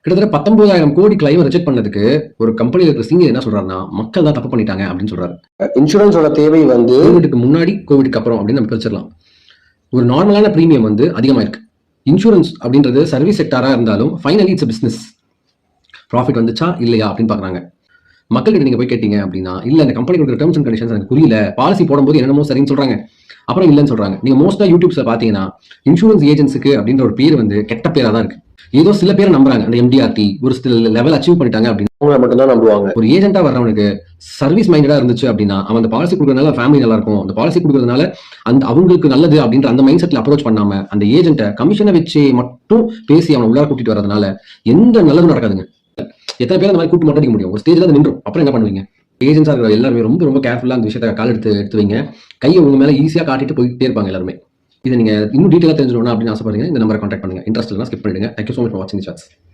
கிட்டத்தட்ட 19,000 கோடி claim reject பண்ணதுக்கு ஒரு கம்பெனில இருக்கிற சீனியர் என்ன சொல்றாருன்னா, மக்கள் தான் தப்பு பண்ணிட்டாங்க அப்படின்னு சொல்றாரு. இன்சூரன்ஸோட தேவை வந்து கோவிடுக்கு முன்னாடி கோவிடுக்கு அப்புறம் அப்படின்னு நம்ம பிரிச்சிடலாம். ஒரு நார்மலான பிரீமியம் வந்து அதிகமா இருக்கு. இன்சூரன்ஸ் அப்படின்றது சர்வீஸ் செக்டாரா இருந்தாலும் ஃபைனலி இட்ஸ் பிசினஸ். ப்ராஃபிட் வந்துச்சா இல்லையா அப்படின்னு பாக்குறாங்க. மக்கள்கிட்ட நீங்க போய் கேட்டீங்க அப்படின்னா, இல்ல இந்த கம்பெனி கொடுக்குற டேர்ம்ஸ் அண்ட் கண்டிஷன்ஸ் எனக்கு புரியல, பாலிசி போடும்போது என்னமோ சரின்னு சொல்றாங்க, அப்புறம் இல்லைன்னு சொல்றாங்க. நீங்க மோஸ்டா யூடியூப்ஸ்ல பாத்தீங்கன்னா இன்சூரன்ஸ் ஏஜென்ட்ஸுக்கு அப்படின்ற ஒரு பேர் வந்து கெட்ட பேரா தான் இருக்கு. ஏதோ சில பேர் நம்புறாங்க, அந்த MDRT ஒரு சில லெவல் அச்சீவ் பண்ணிட்டாங்க அப்படின்னு அவங்களை மட்டும்தான் நம்புவாங்க. ஒரு ஏஜென்ட்டா வர்றவனுக்கு சர்வீஸ் மைண்டடா இருந்துச்சு அப்படின்னா, அவன் அந்த பாலிசி கொடுக்கறதுனால ஃபேமிலி நல்லா இருக்கும், அந்த பாலிசி கொடுக்கறதுனால அந்த அவங்களுக்கு நல்லது அப்படின்ற அந்த மைண்ட் செட்ல அப்ரோச் பண்ணாம அந்த ஏஜென்ட்டை கமிஷனை வச்சு மட்டும் பேசி அவனை உள்ளார கூட்டிட்டு வரதுனால எந்த நல்லதும் நடக்காதுங்க. எத்தனை பேர் அந்த மாதிரி கூட்டு மாட்டடிக்க முடியும்? ஒரு ஸ்டேஜ்ல நின்றும் அப்புறம் என்ன பண்ணுவீங்க? ஏஜென்ட்ஸா இருக்கிற எல்லாருமே ரொம்ப ரொம்ப கேர்ஃபுல்லா அந்த விஷயத்தை கால் எடுத்து வைங்க. கையை உங்க மேல ஈஸியா காட்டிட்டு போயிட்டே இருப்பாங்க எல்லாருமே. இதை நீங்க இன்னும் டீட்டெயிலா தெரிஞ்சுக்கணும் அப்படின்னு ஆசைப்படுறீங்க, இந்த நம்பரை கான்டாக்ட் பண்ணுங்க. இன்ட்ரெஸ்ட் இல்லைனா ஸ்கிப் பண்ணிடுங்க. தேங்க்யூ ஸோ மச் ஃபார் வாட்சிங் தி சாட்ஸ்.